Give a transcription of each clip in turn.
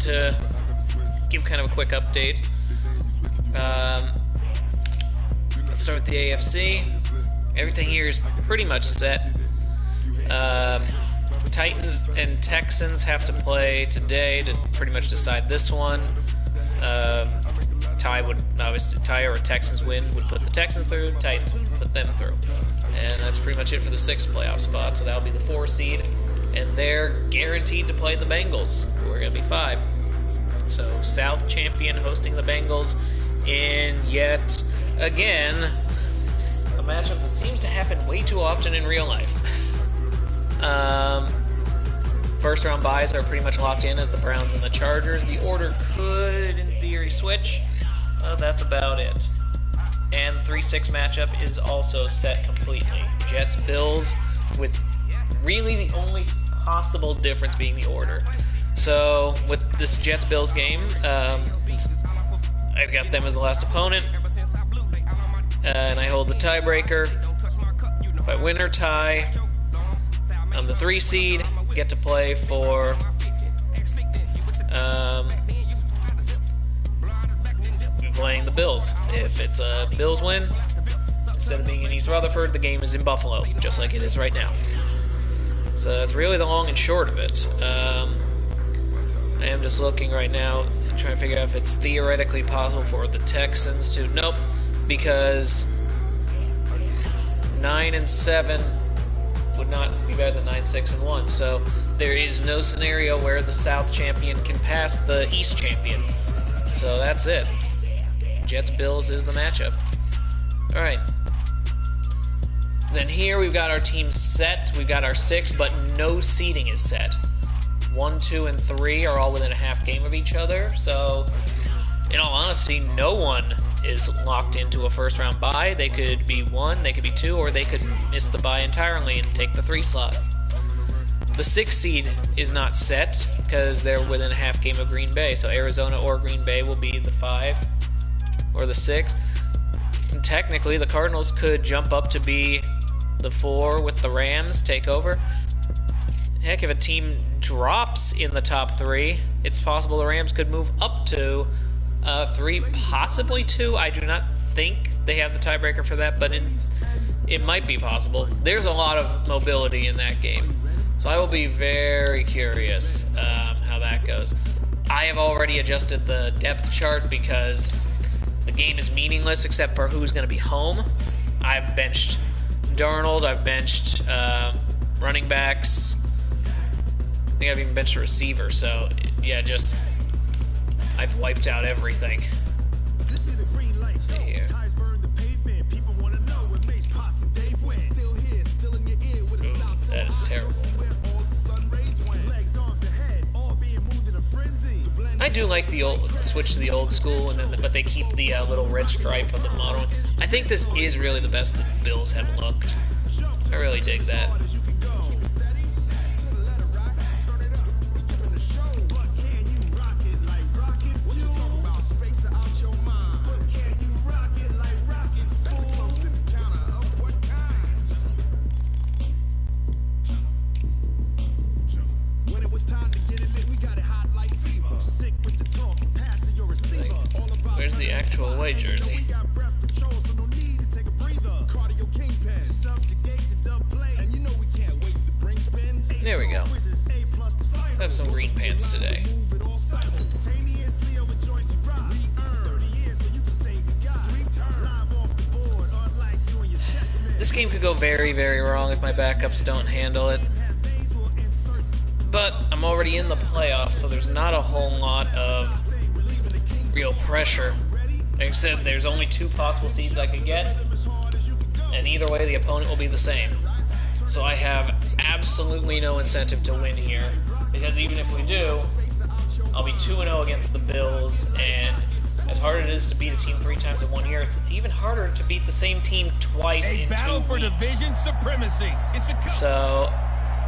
to give kind of a quick update. Let's start with the AFC. Everything here is pretty much set. Titans and Texans have to play today to pretty much decide this one. Tie or Texans win would put the Texans through, Titans would put them through. And that's pretty much it for the 6th playoff spot, so that'll be the 4 seed. And they're guaranteed to play the Bengals, who are going to be 5. So South champion hosting the Bengals in yet again a matchup that seems to happen way too often in real life. First round buys are pretty much locked in as the Browns and the Chargers. The order could, in theory, switch. That's about it. And the 3-6 matchup is also set completely. Jets-Bills, with really the only possible difference being the order. So with this Jets-Bills game, I've got them as the last opponent, and I hold the tiebreaker. If I win or tie, I'm the 3 seed, get to play for playing the Bills. If it's a Bills win, instead of being in East Rutherford, the game is in Buffalo, just like it is right now. So that's really the long and short of it. I am just looking right now and trying to figure out if it's theoretically possible for the Texans to... Nope, because 9-7 would not be better than 9-6-1. So there is no scenario where the South champion can pass the East champion. So that's it. Jets-Bills is the matchup. Alright. Then here we've got our teams set. We've got our 6, but no seeding is set. 1, 2, and 3 are all within a half game of each other. So, in all honesty, no one is locked into a first round bye. They could be 1, they could be 2, or they could miss the bye entirely and take the 3 slot. The 6 seed is not set because they're within a half game of Green Bay. So Arizona or Green Bay will be the 5 or the 6. And technically, the Cardinals could jump up to be the 4 with the Rams, take over. Heck, if a team drops in the top 3, it's possible the Rams could move up to 3, possibly 2. I do not think they have the tiebreaker for that, but it might be possible. There's a lot of mobility in that game, so I will be very curious how that goes. I have already adjusted the depth chart because the game is meaningless except for who's going to be home. I've benched Darnold, I've benched running backs. I think I've even benched a receiver, so yeah, just I've wiped out everything. Let's see here. Ooh, that is terrible. I do like the old switch to the old school, but they keep the little red stripe on the model. I think this is really the best the Bills have looked. I really dig that. Where's the actual away jersey? There we go. Let's have some green pants today. This game could go very, very wrong if my backups don't handle it. But I'm already in the playoffs, so there's not a whole lot of real pressure. Like I said, there's only 2 possible seeds I could get, and either way the opponent will be the same. So I have absolutely no incentive to win here, because even if we do, I'll be 2-0 against the Bills, and as hard as it is to beat a team 3 times in 1 year, it's even harder to beat the same team twice in 2 weeks. For division supremacy. So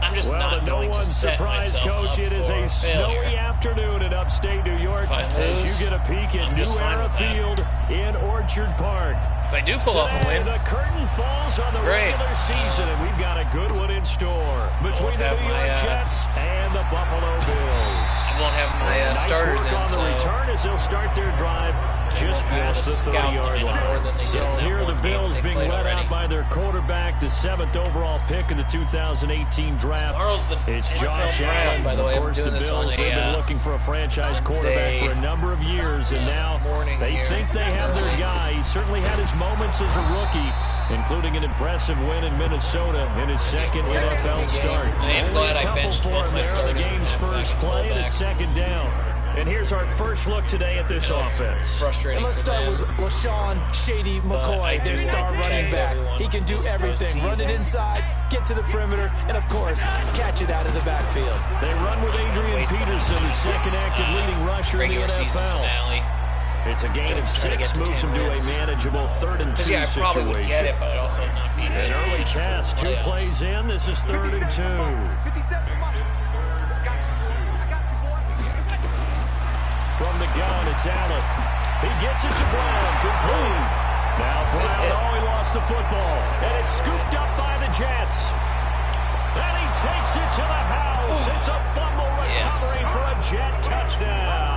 I'm just not going to set myself up It is for a failure. snowy afternoon in upstate New York as you get a peek at New Era Field in Orchard Park. If I do pull off a win, the curtain falls on the regular season, and we've got a good one in store between the New York Jets and the Buffalo Bills. won't have my starters in, on the return as they'll start their drive just past the 30-yard line. So here are the Bills being led out by their quarterback, the 7th overall pick of the 2018 draft. It's Josh Allen. By the way, of course, the Bills have been looking for a franchise quarterback for a number of years, and now they think they have their guy. He certainly had his moments as a rookie, including an impressive win in Minnesota in his second NFL start. I am glad I benched both my starters. The game's first play, and it's second down. And here's our first look today at this offense. Frustrating. And let's start with LaShawn Shady McCoy, their star running back. He can do everything. Run it inside, get to the perimeter, and, of course, catch it out of the backfield. They run with Adrian Peterson, the second active leading rusher in the NFL. It's a gain of 6, moves him to a manageable 3rd and 2 situation. I probably would get it, but I'd also not be An early pass, 2 plays in. This is 3rd and 2. From the gun, it's Allen. He gets it to Brown, complete. Now Brown, he lost the football, and it's scooped up by the Jets. And he takes it to the house. It's a fumble recovery for a Jet touchdown.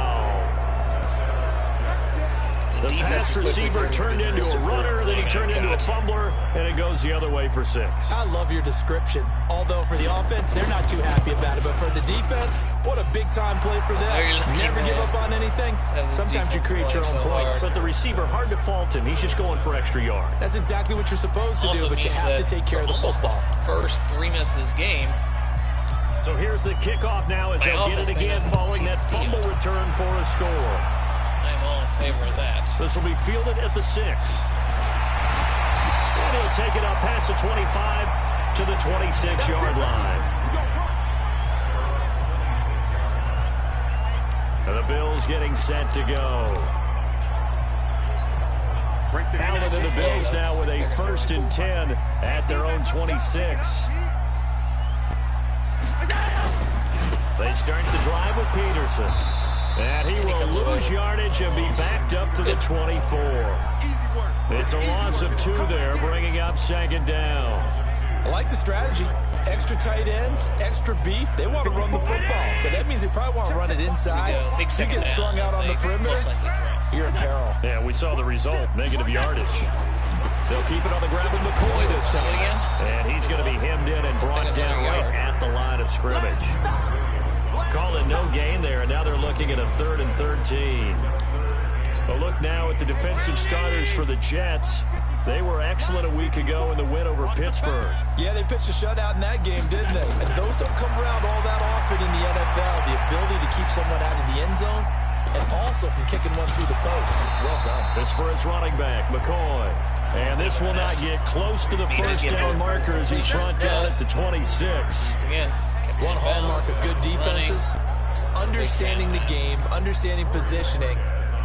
The pass receiver turned into a runner, then he turned into a fumbler, and it goes the other way for 6. I love your description. Although for the offense, they're not too happy about it. But for the defense, what a big-time play for them. Never give up on anything. Sometimes you create your own points. But the receiver, hard to fault him. He's just going for extra yard. That's exactly what you're supposed to do, but you have to take care of the football. First 3 minutes of this game. So here's the kickoff now as they'll get it again following that fumble return for a score. I'm all in favor of that. This will be fielded at the 6. And he'll take it up past the 25 to the 26-yard line. And the Bills getting set to go. Allen and the Bills now with a 1st and 10 at their own 26. They start the drive with Peterson. And he will lose yardage and be backed up to the 24. It's a loss of 2 there, bringing up 2nd down. I like the strategy. Extra tight ends, extra beef. They want to run the football, but that means they probably want to run it inside. You get strung out on the perimeter, you're in peril. Yeah, we saw the result, negative yardage. They'll keep it on the ground with McCoy this time. And he's going to be hemmed in and brought down right at the line of scrimmage. Call it no gain there, and now they're looking at a 3rd and 13. A look now at the defensive starters for the Jets. They were excellent a week ago in the win over Pittsburgh. Yeah, they pitched a shutout in that game, didn't they? And those don't come around all that often in the NFL. The ability to keep someone out of the end zone and also from kicking one through the post. Well done. This for his running back, McCoy. And this will not get close to the first down marker as he's brought down at the 26. Again. One hallmark of good defenses is understanding the game, understanding positioning,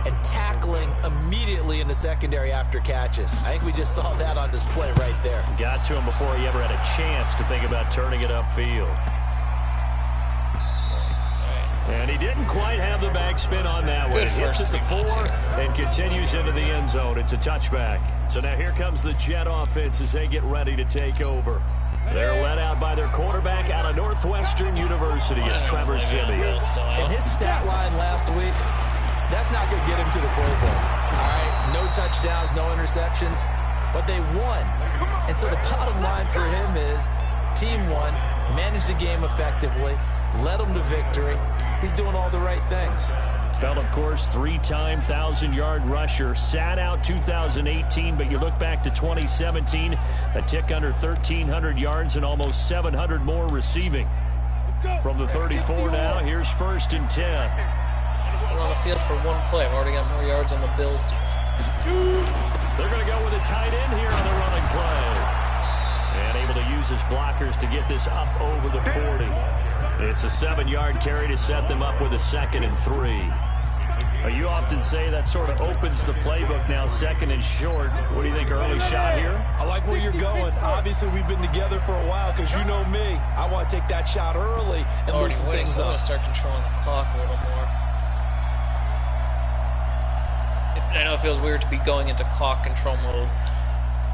and tackling immediately in the secondary after catches. I think we just saw that on display right there. Got to him before he ever had a chance to think about turning it upfield. And he didn't quite have the backspin on that one. It hits at the 4 and continues into the end zone. It's a touchback. So now here comes the Jet offense as they get ready to take over. They're led out by their quarterback out of Northwestern University. It's Trevor Siemian. And his stat line last week, that's not going to get him to the Pro Bowl. All right, no touchdowns, no interceptions, but they won. And so the bottom line for him is team won, managed the game effectively, led them to victory. He's doing all the right things. Bell, of course, 3-time 1,000-yard rusher. Sat out 2018, but you look back to 2017, a tick under 1,300 yards and almost 700 more receiving. From the 34 now, here's 1st and 10. We're on the field for 1 play. I've already got more yards than the Bills do. They're going to go with a tight end here on the running play. And able to use his blockers to get this up over the 40. It's a 7-yard carry to set them up with a 2nd and 3. You often say that sort of opens the playbook now, 2nd and short. What do you think, early shot here? I like where you're going. Obviously, we've been together for a while because you know me. I want to take that shot early and loosen things up. I'm going to start controlling the clock a little more. I know it feels weird to be going into clock control mode.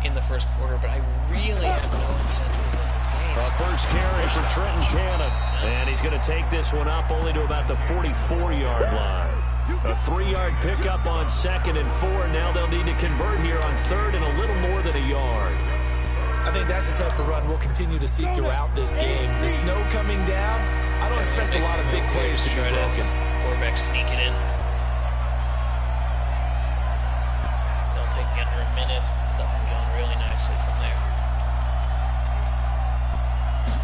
in the first quarter, but I really have no incentive to win this game. First carry for Trenton Cannon, and he's going to take this one up only to about the 44-yard line. A 3-yard pickup on 2nd and 4. Now they'll need to convert here on 3rd and a little more than a yard. I think that's the type of run we'll continue to see throughout this game. The snow coming down, I don't expect a lot of big plays to be broken. Quarterback sneaking in. They'll take me under a minute. Stuff will be going really nicely from there.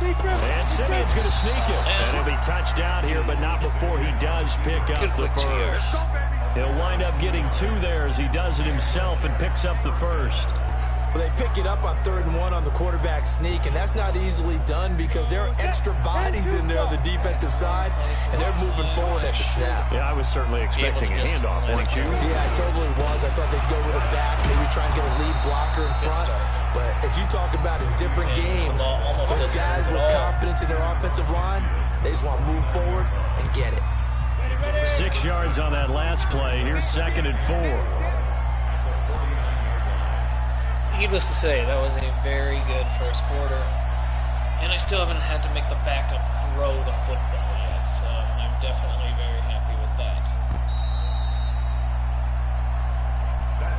And Simeon's going to sneak it. And he'll be touched out here, but not before he does pick up the first. He'll wind up getting 2 there as he does it himself and picks up the first. Well, they pick it up on 3rd and 1 on the quarterback sneak, and that's not easily done because there are extra bodies in there on the defensive side, and they're moving forward at the snap. Yeah, I was certainly expecting a handoff, weren't you? Yeah, I totally was. I thought they'd go with a back, maybe try and get a lead blocker in front. But as you talk about in different games, those guys with confidence in their offensive line, they just want to move forward and get it. 6 yards on that last play. Here's 2nd and 4. Needless to say, that was a very good first quarter. And I still haven't had to make the backup throw the football yet, so I'm definitely very happy with that.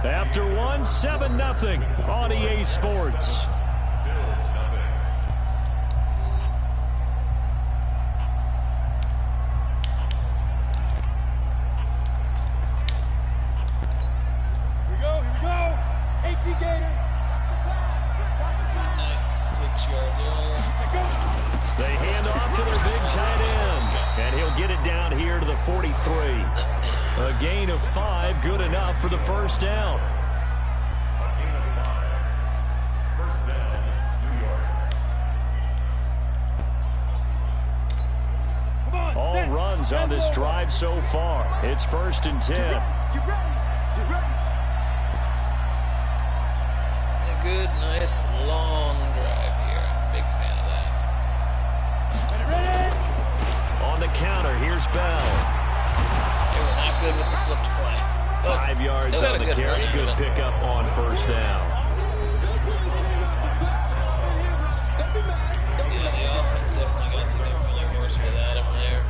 After 1, 7-0 on EA Sports. Here we go. 18 Gators. Nice 6 yards earlier. They hand off to their big tight end, and he'll get it down here to the 43. A gain of 5, good enough for the first down. All runs on this drive so far. It's 1st and 10. A good, nice, long drive here. I'm a big fan of that. On the counter, here's Bell. They were not good with the flipped play. 5 yards on the carry. Good pickup on first down. Yeah, the offense definitely got significantly worse with Adam there.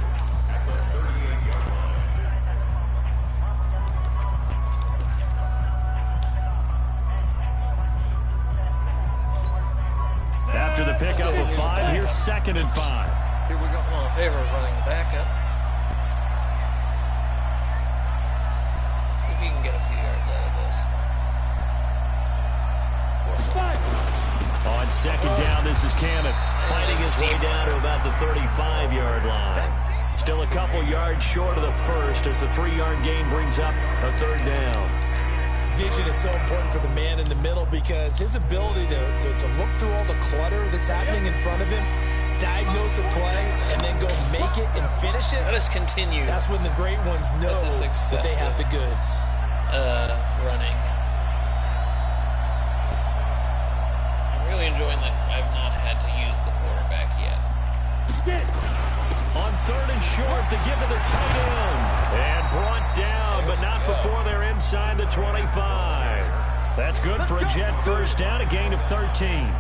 After the pickup of 5, here's 2nd and 5. Here we go. Well, in favor of running the backup. See if you can get a few yards out of this. On 2nd down, this is Cannon fighting his way down to about the 35-yard line. Still a couple yards short of the first as the 3-yard gain brings up a 3rd down. Vision is so important for the man in the middle because his ability to look through all the clutter that's happening in front of him, diagnose a play, and then go make it and finish it. Let us continue. That's when the great ones know that they have the goods. Running. I'm really enjoying that I've not had to use the quarterback yet. On 3rd and short to give to the tight end. And brought down, but not before they're inside the 25. That's good for a Jet first down, a gain of 13.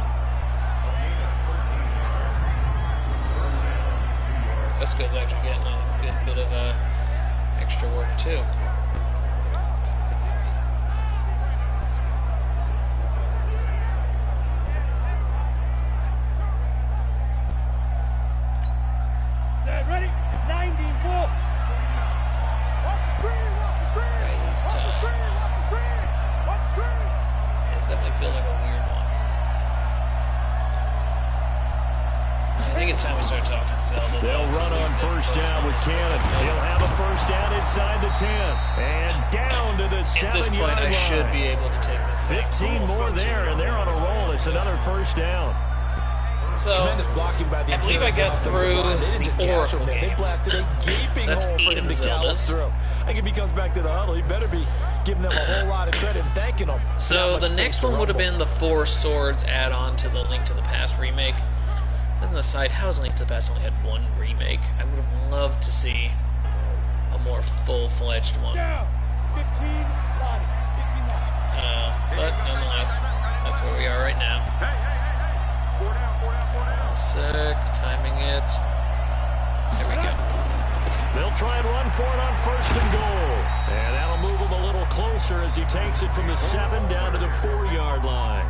Esco's actually getting a good bit of extra work, too. Ready? 90, Wolf. Watch the screen, watch the screen. Right, he's tied. Watch the screen, watch the screen. It's definitely feels like a weird one. I think it's time we start talking Zelda. They'll run on first down with Cannon. He'll have a first down inside the 10. And down to the 7-yard line. At this point, I should be able to take this thing. 15 more there, and they're on a roll. It's another first down. So, Tremendous blocking by the I believe I got through the Oracle games. They blasted a gaping So that's hole for 8 him of to the gallop Zeldas. through. I think if he comes back to the huddle, he better be giving them a whole lot of credit and thanking them. So the next one would have been the Four Swords add-on to the Link to the Past remake. As an aside, how has Link to the Past only had one remake? I would have loved to see a more full-fledged one. Down. 15, line. 15, line. But nonetheless, that's where we are right now. Sick, timing it. There we go. They'll try and run for it on 1st and goal. And that'll move him a little closer as he takes it from the 7 down to the 4-yard line.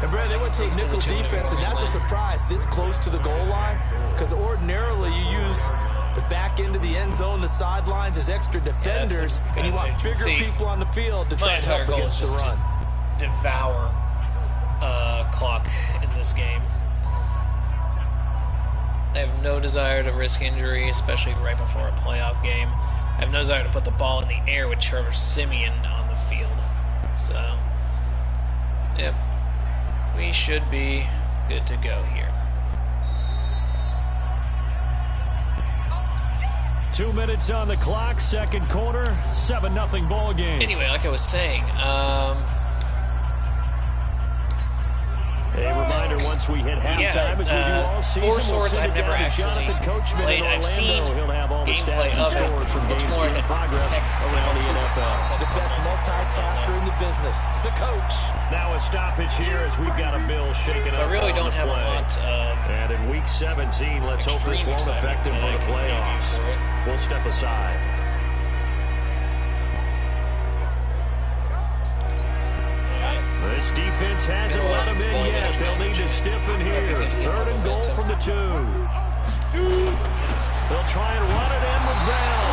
And Brad, they went to a nickel defense, and that's a surprise this close to the goal line, because ordinarily you use the back end of the end zone, the sidelines as extra defenders, and you want bigger people on the field to try and help against the run. Devour clock in this game. I have no desire to risk injury, especially right before a playoff game. I have no desire to put the ball in the air with Trevor Siemian on the field. So, yep, we should be good to go here. 2 minutes on the clock, 2nd quarter, 7-0 ball game. Anyway, like I was saying, a reminder, once we hit halftime, as we do all season, Four Swords I've never actually played. I've seen He'll have all the gameplay stats and of scores from it. games in progress around the NFL. The best multitasker in the business, the coach. Now a stoppage here as we've got a bill shaken up. So I really don't have a lot of... And in week 17, let's hope this won't affect him for the playoffs. We'll step aside. This defense hasn't let them in yet. They'll need to stiffen here. 3rd and goal from the 2. They'll try and run it in with Bell.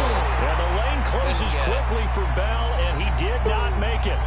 And the lane closes quickly for Bell, and he did not make it.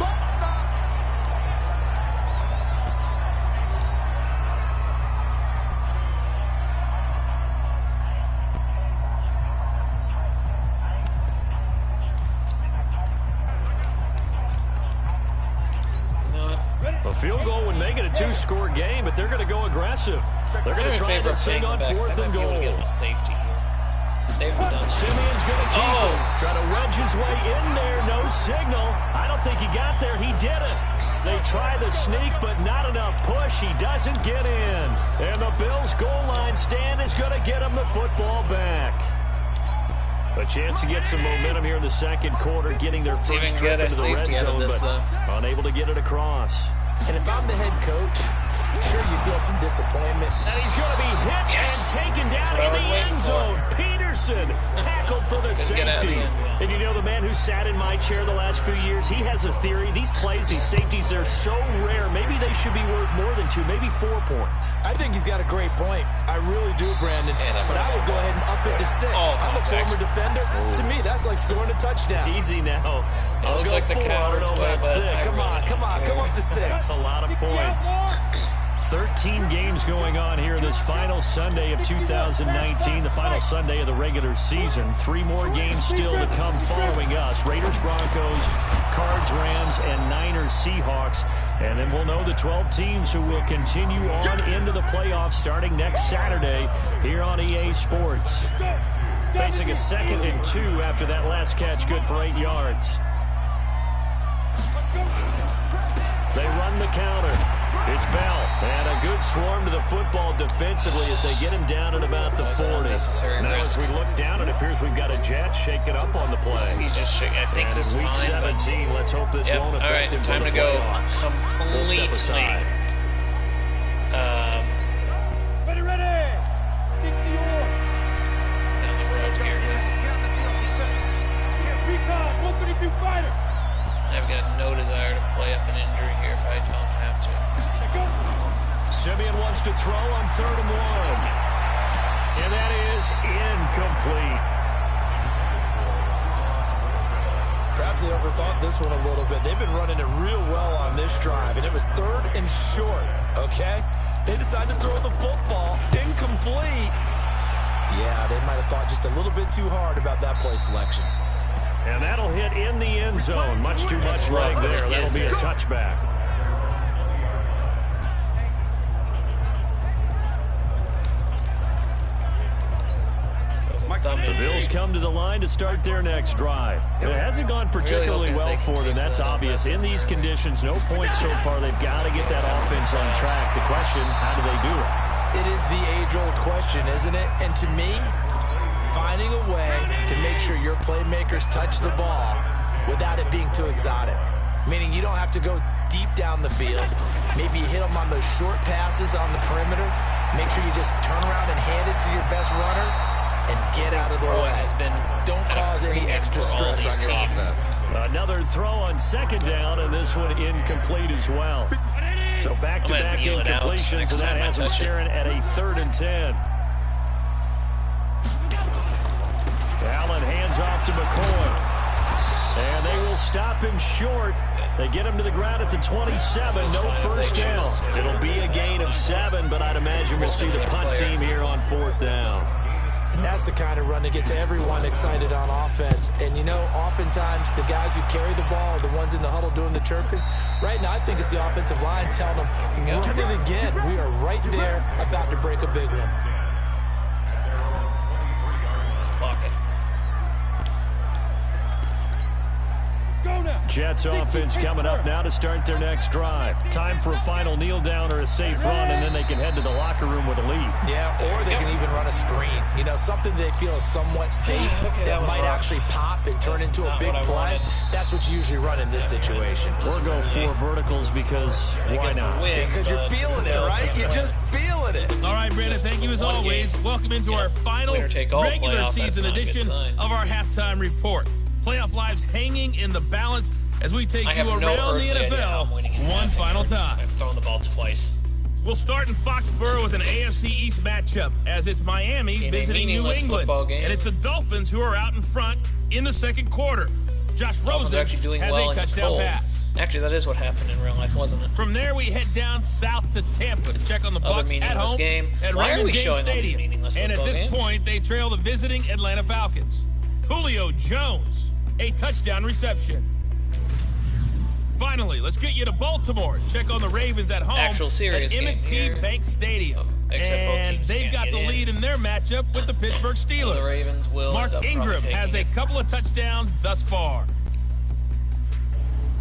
A field goal would make it a 2-score game, but they're going to go aggressive. They're going to try this thing on 4th and goal. Safety here. Simeon's going to keep it. Try to wedge his way in there. No signal. I don't think he got there. He didn't. They try the sneak, but not enough push. He doesn't get in. And the Bills' goal line stand is going to get him the football back. A chance to get some momentum here in the 2nd quarter, getting their first trip into the red zone, but unable to get it across. And if I'm the head coach, sure you feel some disappointment. And he's going to be hit and taken down in the end zone. Peterson tackled for the safety. And you know, the man who sat in my chair the last few years, he has a theory. These plays, these safeties, they're so rare. Maybe they should be worth more than 2, maybe 4 points. I think he's got a great point. I really do, Brandon. But I would go ahead and up it to 6. I'm a former defender. To me, that's like scoring a touchdown. Easy now. It looks like the Cowards way, but come up to 6. That's a lot of points. 13 games going on here this final Sunday of 2019, the final Sunday of the regular season. 3 more games still to come following us. Raiders, Broncos, Cards, Rams, and Niners, Seahawks. And then we'll know the 12 teams who will continue on into the playoffs starting next Saturday here on EA Sports. Facing a 2nd and 2 after that last catch, good for 8 yards. They run the counter. It's Bell, and a good swarm to the football defensively as they get him down at about the 40. Now as we look down, it appears we've got a jet shaking up on the play. He's just shaking. I think he's week fine, 17, let's hope this won't affect him for the playoffs. We'll step aside. Ready. 60 on. Down the road here is... Recon, 132 fighter. I've got no desire to play up an injury here if I don't have to. Simeon wants to throw on 3rd and 1. And that is incomplete. Perhaps they overthought this one a little bit. They've been running it real well on this drive, and it was 3rd and short, okay? They decided to throw the football incomplete. Yeah, they might have thought just a little bit too hard about that play selection. And that'll hit in the end zone. Much too much leg there. That'll be a touchback. The Bills come to the line to start their next drive. It hasn't gone particularly well for them. That's obvious. In these conditions, no points so far. They've got to get that offense on track. The question, how do they do it? It is the age-old question, isn't it? And to me, finding a way to make sure your playmakers touch the ball without it being too exotic. meaning you don't have to go deep down the field. Maybe you hit them on those short passes on the perimeter. Make sure you just turn around and hand it to your best runner and get out of their way. Don't cause any extra stress on your offense. Another throw on second down, and this one incomplete as well. So back-to-back incompletions, and that has them staring at a 3rd and 10. Allen hands off to McCoy. And they will stop him short. They get him to the ground at the 27. No first down. It'll be a gain of 7, but I'd imagine we'll see the punt team here on 4th down. And that's the kind of run that gets everyone excited on offense. And, you know, oftentimes the guys who carry the ball are the ones in the huddle doing the chirping. Right now, I think it's the offensive line telling them, run it again. We are right there about to break a big one. Pocket. Jets offense coming up now to start their next drive. Time for a final kneel down or a safe run, and then they can head to the locker room with a lead. Yeah, or they can even run a screen. You know, something they feel is somewhat safe that might actually pop and turn into a big play. That's what you usually run in this situation. Or go 4 verticals because why not? Because you're feeling it, right? You're just feeling it. All right, Brandon, thank you as always. Welcome into our final regular season edition of our halftime report. Playoff lives hanging in the balance as we take you around the NFL one final time. I've thrown the ball twice. We'll start in Foxborough with an AFC East matchup as it's Miami visiting New England. And it's the Dolphins who are out in front in the second quarter. Josh Rosen has a touchdown pass. Actually, that is what happened in real life, wasn't it? From there, we head down south to Tampa to check on the Bucs at home at Raymond James Stadium. And at this point, they trail the visiting Atlanta Falcons. Julio Jones, a touchdown reception. Finally, let's get you to Baltimore. Check on the Ravens at home at M&T Bank Stadium. And they've got the lead in their matchup with the Pittsburgh Steelers. The Ravens will Mark Ingram has a couple of touchdowns thus far.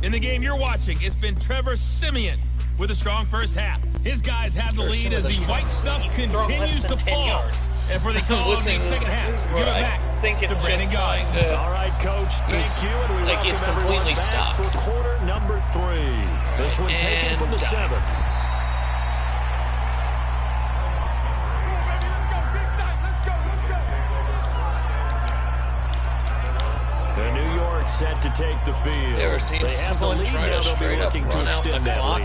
In the game you're watching, it's been Trevor Siemian with a strong first half. His guys have the lead as the white stuff continues to fall. And for the call in the second half, give it back to Brandon Guy. All right, Coach, thank you. And we like it's completely stopped. For quarter number 3. This one taken from the 7th. The New York set to take the field. Ever seen someone try to straight up run out the clock?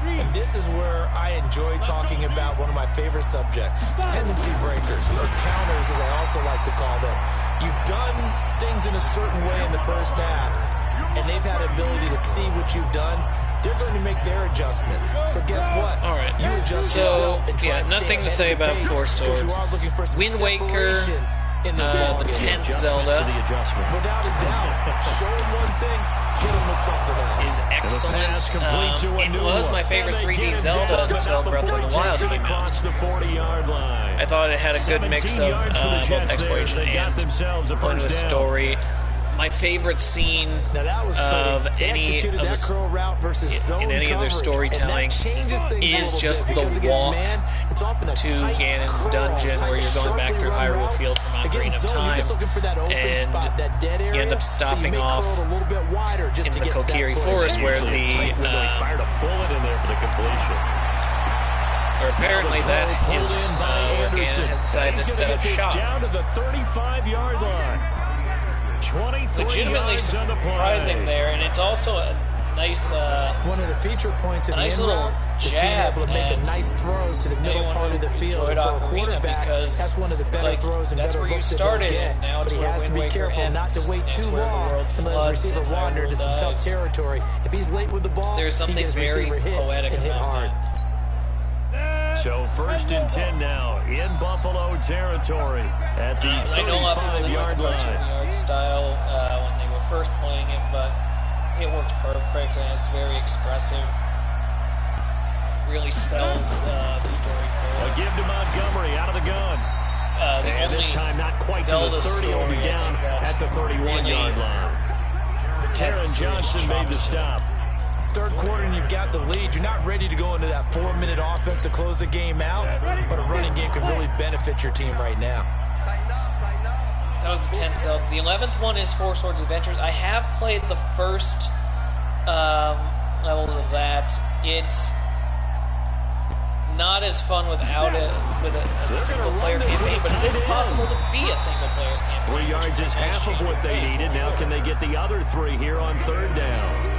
And this is where I enjoy talking about one of my favorite subjects, tendency breakers, or counters as I also like to call them. You've done things in a certain way in the first half, and they've had the ability to see what you've done. They're going to make their adjustments. So guess what? All right. You adjust yourself and try and nothing to say about Four Swords. Wind Waker, the 10th Zelda, without a doubt, show them one thing, hit them with something else. Is excellent. It was my favorite 3D Zelda until Breath of the Wild came out. I thought it had a good mix of both exploration and fun with story. My favorite scene of any of their storytelling is just the walk to Ganon's dungeon where you're going back through Hyrule Field from Ocarina of Time, and you end up stopping off in the Kokiri Forest where the or apparently that is where Ganon has decided to set up shop. Down to the 35-yard line. Legitimately surprising there, and it's also a nice one of the feature points in the nice little is being able to make a nice throw to the middle part of the field. And for a quarterback, that's one of the better throws and better looks that he'll get. But he has to be careful not to wait too long and let his receiver wander into some tough territory. If he's late with the ball, there's something he gets very receiver hit poetic and hit hard. So 1st and 10 now in Buffalo territory at the 35-yard line. Style when they were first playing it, but it works perfect and it's very expressive. Really sells the story forward. A give to Montgomery out of the gun. And this time not quite Zelda to the 30, only down at the 31-yard line. Taron Johnson made the stop. Third quarter and you've got the lead. You're not ready to go into that 4-minute offense to close the game out, but a running game can really benefit your team right now. So that was the 10th Zelda. The 11th one is Four Swords Adventures. I have played the first levels of that. It's not as fun without it as a single-player campaign, but it is possible to be a single-player campaign. 3 yards is half of what they needed. Now can they get the other 3 here on 3rd down?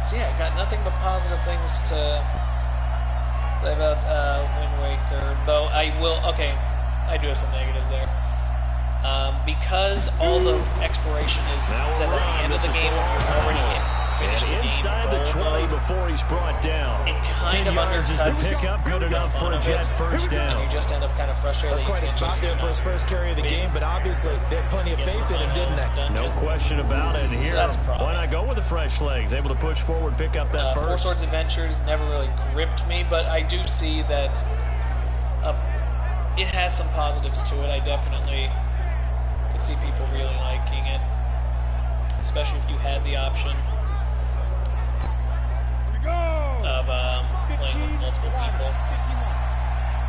So yeah, got nothing but positive things to say about Wind Waker, though I do have some negatives there. Because all the exploration is set at the end of the game when you're already finished the game. Inside the 20 before he's brought down. It kind 10 of yards is the undercuts pickup, good enough for a Jet first down. And you just end up kind of frustrated. That's quite a spot there for his first carry of the game, but obviously they had plenty of faith in him, didn't they? No question about it. And here, why not go with the fresh legs? Able to push forward, pick up that first. Four Swords Adventures never really gripped me, but I do see that it has some positives to it. I definitely could see people really liking it, especially if you had the option of playing with multiple people.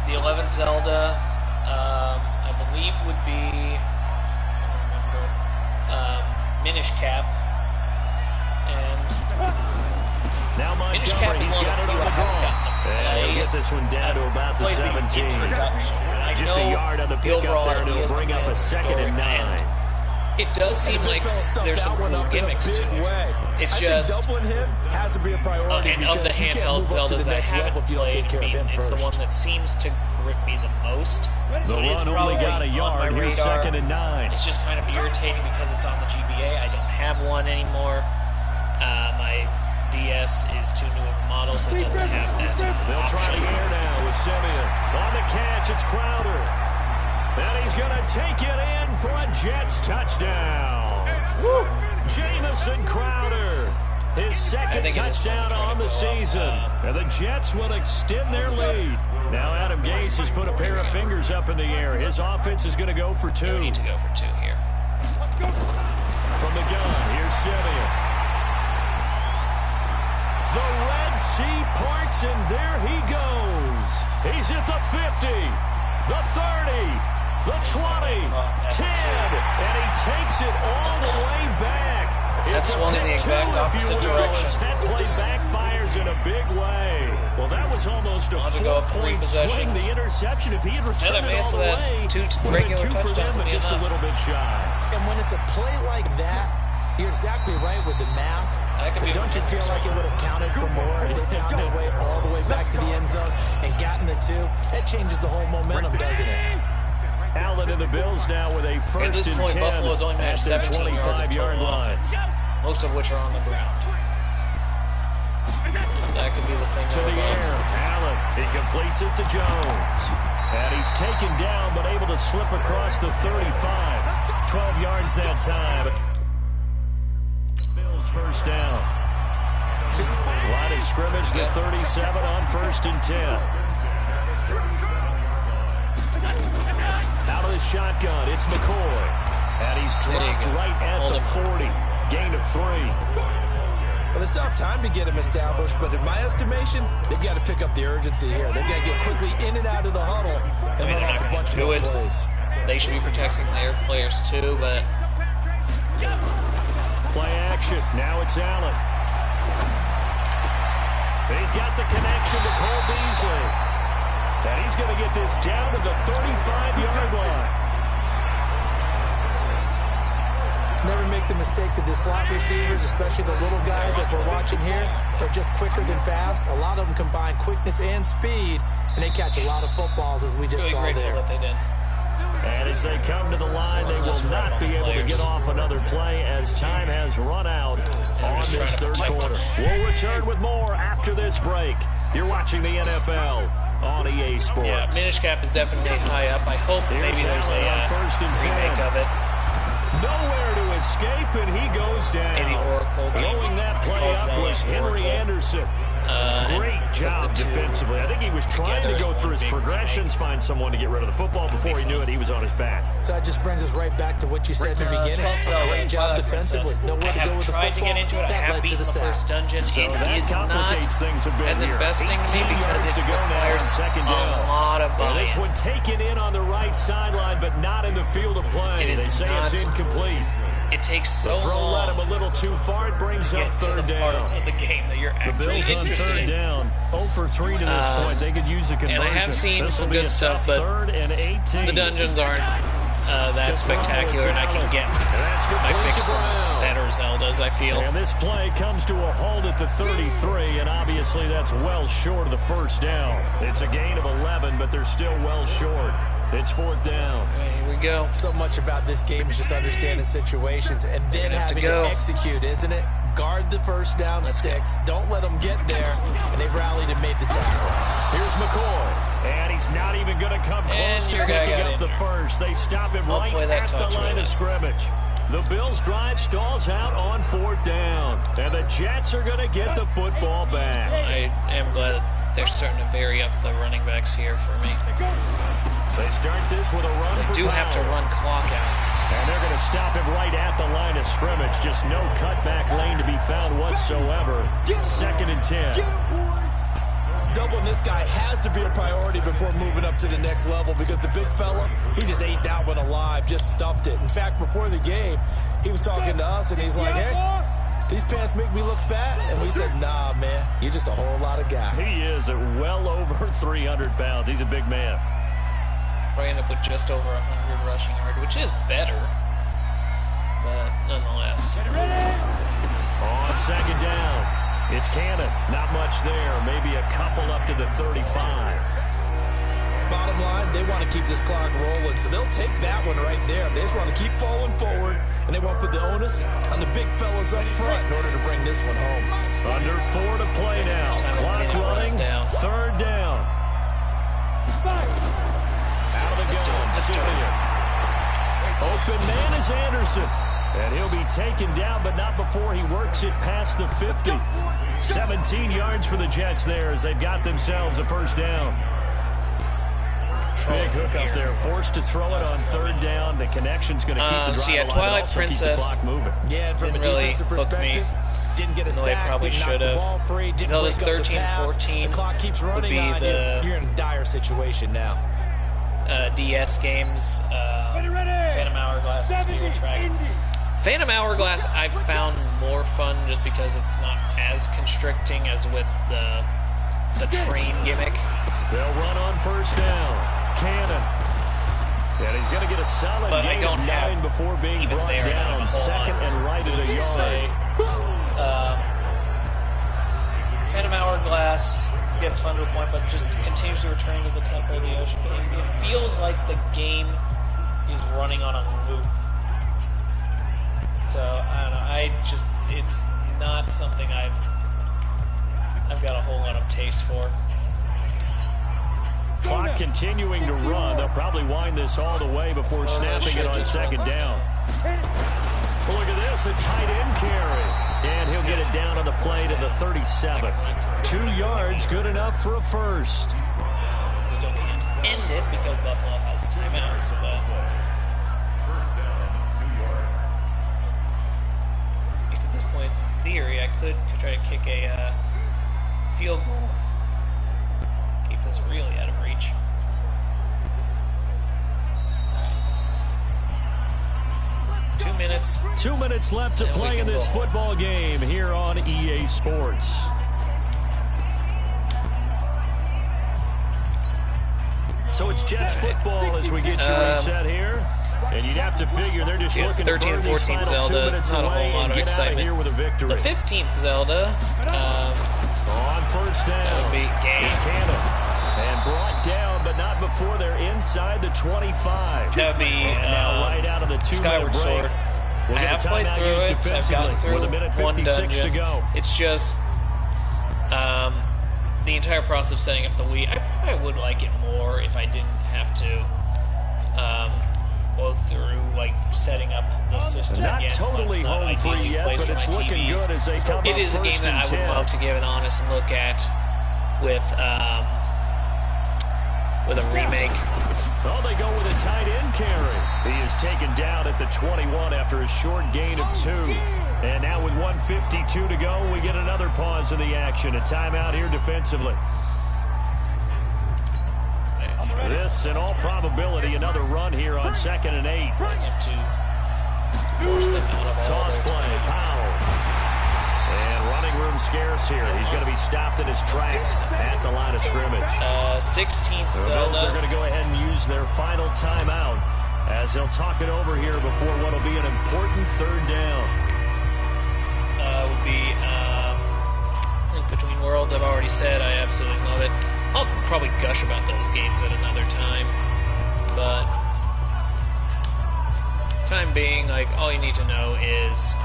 The 11th Zelda, I believe, would be, Minish Cap, and now Minish Cap is one of the few I haven't gotten. And he'll get this one down to about the 17. Just a yard on the pickup there, and it'll bring up a 2nd and 9. It does seem like there's some cool gimmicks to it. It's just doubling him has to be a priority, and of the handheld Zeldas that I haven't played, it's the one that seems to grip me the most. So The run only got a yard. Here's 2nd and 9. It's just kind of irritating because it's on the GBA. I don't have one anymore. My DS is too new of a model, so it doesn't have that. They'll try the air now with Simeon. On the catch, it's Crowder. And he's going to take it in for a Jets touchdown. Woo! Jamison Crowder, his 2nd touchdown on the season. And the Jets will extend their lead. Now Adam Gase has put a pair of fingers up in the air. His offense is going to go for 2. We need to go for 2 here. From the gun, here's Simeon. The Red Sea parts, and there he goes. He's at the 50, the 30, the 20, 10, and he takes it all the way back. That's swung in the exact opposite direction. That play backfires in a big way. Well, that was almost a 4-point swing. The interception, if he had returned it all the way, would have been 2 for them, but just a little bit shy. And when it's a play like that, you're exactly right with the math. But don't you feel like it would have counted for more if they found their way all the way back to the end zone and gotten the 2? That changes the whole momentum, doesn't it? Allen and the Bills now with a 1st and 10 Buffalo's only managed 17 25-yard line. Most of which are on the ground. That could be the thing. To the air, Allen. He completes it to Jones. And he's taken down, but able to slip across the 35. 12 yards that time. Bills first down. Line of scrimmage, the 37 on 1st and 10. Out of the shotgun, it's McCoy. And he's dropped right at the 40. Gain of 3. Well, it's tough time to get him established, but in my estimation, they've got to pick up the urgency here. They've got to get quickly in and out of the huddle and run off a bunch more plays. They should be protecting their players too, but... Play action. Now it's Allen. He's got the connection to Cole Beasley. And he's going to get this down to the 35-yard line. Never make the mistake that the slot receivers, especially the little guys that we're watching here, are just quicker than fast. A lot of them combine quickness and speed, and they catch a lot of footballs, as we just saw there. That they did. And as they come to the line, they will not be able to get off another play as time has run out on this 3rd quarter. We'll return with more after this break. You're watching the NFL on EA Sports. Yeah, Minish Cap is definitely high up. I hope maybe there's a remake of it. Nowhere to escape, and he goes down. Maybe Oracle. Blowing that play up was Henry Anderson. Great job defensively. I think he was trying to go through his progressions, find someone to get rid of the football. Before he knew it, he was on his back. So that just brings us right back to what you said in the beginning. Great job defensively. Nowhere to go with the football. I have tried to get into it. I have beaten the first dungeon. So it that is complicates things a bit as investing to me because it requires a lot of buy-in. This one taken in on the right sideline, but not in the field of play. They say it's incomplete. It takes so long. The throw led him a little too far. It brings up third down. Part of the game that you're actually interested in. The Bills on third down. 0 for 3 to this point. They could use a conversion. And I have seen some good stuff, but the dungeons aren't that spectacular, and I can get my fix from better Zeldas, I feel. And this play comes to a halt at the 33, and obviously that's well short of the first down. It's a gain of 11, but they're still well short. It's fourth down. Here we go. So much about this game is just understanding situations and then having to execute, isn't it? Guard the first down sticks. Don't let them get there. And they've rallied and made the tackle. Here's McCoy. And he's not even going to come close to picking up the first. They stop him right at the line of scrimmage. The Bills' drive stalls out on fourth down. And the Jets are going to get the football back. I am glad that they're starting to vary up the running backs here for me. They start this with a run for do have to run clock out. And they're going to stop him right at the line of scrimmage. Just no cutback lane to be found whatsoever. 2nd and 10. Doubling this guy has to be a priority before moving up to the next level because the big fella, he just ate that one alive, just stuffed it. In fact, before the game, he was talking to us, and he's like, hey, these pants make me look fat. And we said, nah, man, you're just a whole lot of guy. He is at well over 300 pounds. He's a big man. Probably end up with just over 100 rushing yards, which is better, but nonetheless. On second down, it's Cannon. Not much there. Maybe a couple up to the 35. Bottom line, they want to keep this clock rolling, so they'll take that one right there. They just want to keep falling forward, and they want to put the onus on the big fellas up front in order to bring this one home. Under 4 to play now. Clock running. Third down. Out of the gun, Simeon. Open man is Anderson. And he'll be taken down, but not before he works it past the 50. 17 yards for the Jets there as they've got themselves a first down. Big hook up there, forced to throw it on third down. The connection's going to keep the drive alive, Twilight also Princess keep the clock moving. Yeah, and from a defensive perspective, didn't get a sack, probably didn't knock the ball free, didn't Zelda's break up 13, the pass. 14 the clock keeps running on you. You're in a dire situation now. DS games, Phantom Hourglass, and Spirit Tracks. Phantom Hourglass I've found more fun just because it's not as constricting as with the train gimmick. They'll run on first down. Cannon. And he's going to get a solid gain of 9 before being brought down. Second and right of the yard. Phantom Hourglass gets fun to a point, but just continues to return to the tempo of the ocean. It feels like the game is running on a loop. So I don't know. It's not something I've got a whole lot of taste for. Clock continuing to run. They'll probably wind this all the way before snapping it on second down. Well, look at this, a tight end carry. And he'll get it down on the play to the 37. 2 yards, good enough for a first. Still can't end it because Buffalo has timeouts, but at least at this point, in theory, I could try to kick a field goal. Keep this really out of reach. 2 minutes. 2 minutes left to play in this football game here on EA Sports. So it's Jets football as we get you reset here. And you'd have to figure they're just looking to burn these final Zelda, 2 minutes not away a whole lot and of get out of here with a victory. The 15th Zelda. On first down. That would be game. It's Cannon. And brought down, but not before they're inside the 25. That would be now right out of the 2-minute break. Sword. We'll I have played through it. I've gotten through with a minute 56 to go. It's just the entire process of setting up the Wii. I probably would like it more if I didn't have to go through like setting up the system Not again. totally home free yet, but it's looking good as they come up It is a game that I would love to give an honest look at with a remake. Oh, they go with a tight end carry. He is taken down at the 21 after a short gain of 2. And now with 1:52 to go, we get another pause in the action. A timeout here defensively. This, in all probability, another run here on 2nd and 8. Toss play, Powell. And running room scarce here. He's going to be stopped in his tracks at the line of scrimmage. 16th The Bills are going to go ahead and use their final timeout as they'll talk it over here before what will be an important 3rd down. Would be Link Between Worlds. I've already said I absolutely love it. I'll probably gush about those games at another time, but time being, like, all you need to know is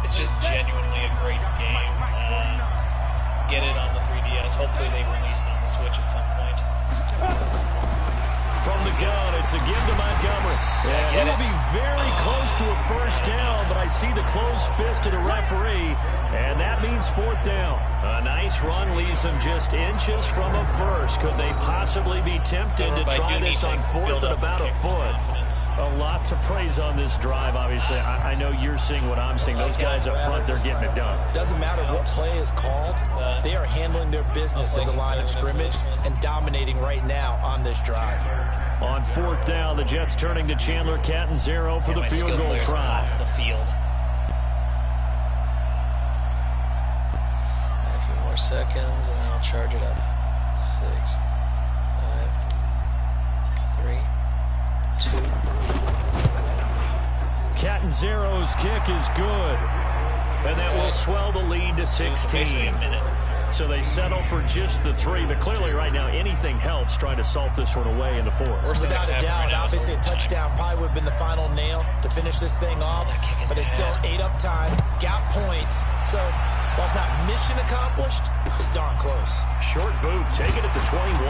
it's just genuinely a great game. Get it on the 3DS. Hopefully they release it on the Switch at some point. From the gun, it's a give to Montgomery. Yeah, it'll be very close to a 1st down, but I see the closed fist of the referee, and that means 4th down. A nice run leaves them just inches from a first. Could they possibly be tempted to try this on 4th at about a foot? A lot to praise on this drive, obviously. I know you're seeing what I'm seeing. Those guys up front, they're getting it done. Doesn't matter what play is called. They are handling their business in the line of scrimmage and dominating right now on this drive. On 4th down, the Jets turning to Chandler Catanzaro for the field goal try. Off the field. A few more seconds, and then I'll charge it up. 6, 5, 3, 2. Catanzaro's kick is good, and that will swell the lead to 16. Basically a minute. So they settle for just the 3, but clearly right now anything helps trying to salt this one away in the 4th. Without a doubt, obviously a touchdown probably would have been the final nail to finish this thing off, but it's still 8 up time, got points, so while it's not mission accomplished, it's darn close. Short boot, take it at the 21.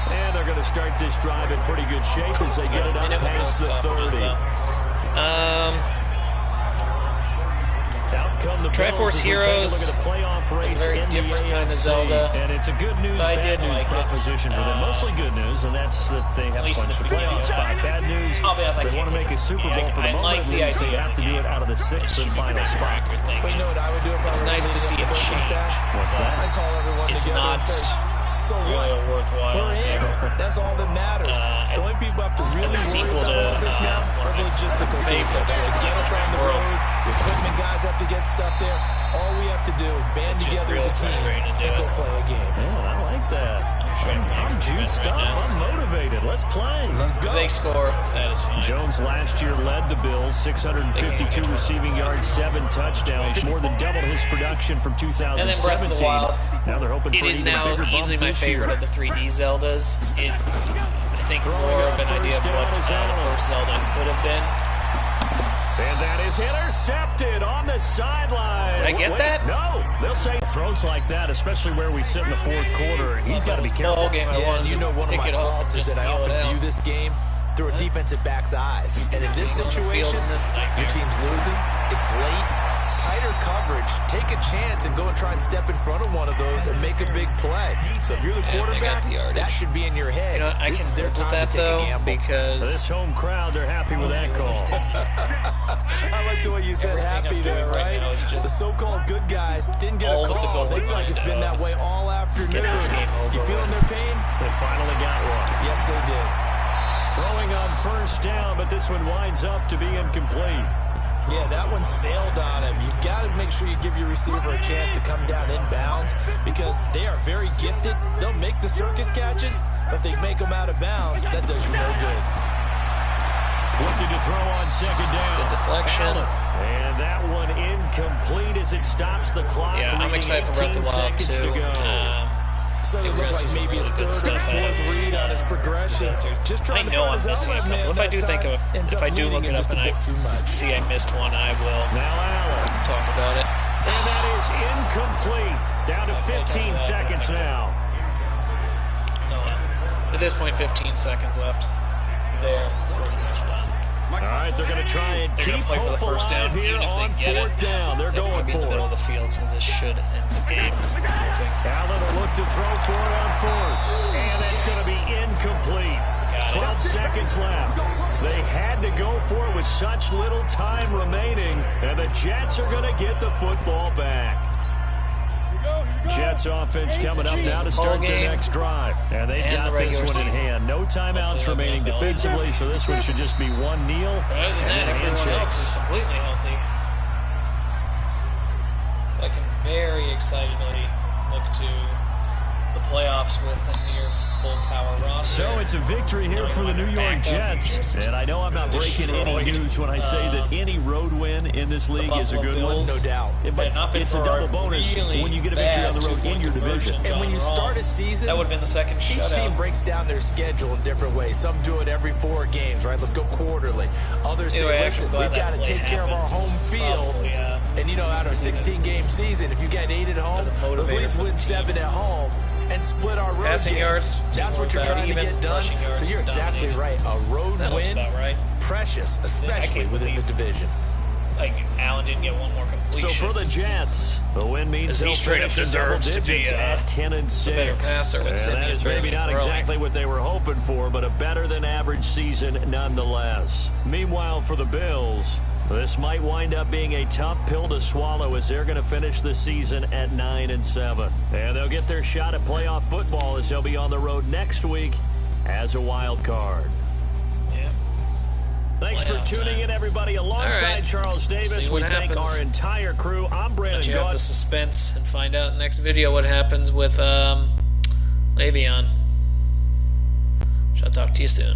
And they're going to start this drive in pretty good shape as they get it up past the 30. Triforce Heroes is a very different kind of Zelda, and it's a good news, bad news proposition for them. Mostly good news, and that's that they have punched the playoff spot. Bad news, they want to make a Super Bowl for the moment, at least, so you have to do it out of the 6th and final spot. But you know what I would do if I It's were nice to see a change. What's that? I'd call everyone It's together not and say, so really what? worthwhile. We're in. That's all that matters. The only people have to really worry about all this now are the logistical people. They have to get us on the road. The equipment guys have to get stuff there. All we have to do is band together as a team and go play a game. Yeah, I like that. I'm juiced up. I'm motivated. Let's play. Let's go. If they score, that is fine. Jones last year led the Bills, 652 receiving yards, 7 touchdowns, more than doubled his production from 2017. And then Breath of the Wild. Now they're hoping for It is even a now bigger bump easily my this favorite year. of the 3D Zeldas. I think more of an idea of what the first Zelda could have been. And that is intercepted on the sideline. Did I get that? No. They'll say throws like that, especially where we sit in the 4th quarter. He's got to be careful. And you know one of my faults is that I often view this game through a defensive back's eyes. And in this situation, your team's losing, it's late, tighter coverage, take a chance and go and try and step in front of one of those and make a big play. So if you're the quarterback, that should be in your head. You know, I this can is their live time with that, to take though, a gamble. because This home crowd, they're happy with that call. I like the way you said happy there, right? The so-called good guys didn't get a call. They feel like it's been that way all afternoon. You feeling their pain? They finally got one. Yes, they did. Throwing on 1st down, but this one winds up to be incomplete. Yeah, that one sailed on him. You've got to make sure you give your receiver a chance to come down inbounds because they are very gifted. They'll make the circus catches, but they make them out of bounds. That does you no good. Looking to throw on 2nd down. Good deflection. And that one incomplete as it stops the clock. Yeah, I'm excited for Breath of the Wild, too. So it looked like maybe his 3rd or 4th read on his progression. Just trying to find his outlet man. If I do think of, if I do look it up and I see I missed one, I will talk about it. And that is incomplete. Down to 15 seconds now. The this point, 15 seconds left. They're pretty much done. All right, they're going to try and keep play for the first down, here even if on they get fourth it. down. They're going be in the for middle of it. the field, so this should end the game. Allen will look to throw for it on fourth. And that's going to be incomplete. 12 seconds left. They had to go for it with such little time remaining. And the Jets are going to get the football back. Jets offense coming up now to start their next drive. And they've got this one in hand. No timeouts remaining defensively, so this one should just be one kneel. Other than that, everyone else is completely healthy. I can very excitedly look to the playoffs with a near full power roster. So it's a victory here for the New York Jets. And I know I'm not breaking any news when I say that any road win in this league is a good one. No doubt. But it's a double bonus when you get a victory on the road in your division. And when you start a season, that would have been the second each shutout. team breaks down their schedule in different ways. Some do it every 4 games, right? Let's go quarterly. Others say, listen, we've got to take care of our home field. And, you know, out of a 16-game season, if you get 8 at home, let's at least win 7 at home and split our road Passing games. yards, That's what you're trying to get done. So you're exactly right. A road win, precious, especially within the division. Like, Allen didn't get one more completion. So for the Jets, the win means he they'll straight up finish in double deserves to be digits at 10-6. a better passer with And that is maybe not exactly what they were hoping for, but a better than average season nonetheless. Meanwhile, for the Bills, this might wind up being a tough pill to swallow as they're going to finish the season at 9-7. And they'll get their shot at playoff football as they'll be on the road next week as a wild card. Yep. Thanks for tuning in, everybody. Alongside Charles Davis, we thank our entire crew. I'm Brandon Let you have the Gautz. suspense and find out in the next video what happens with Le'Veon. Shall talk to you soon.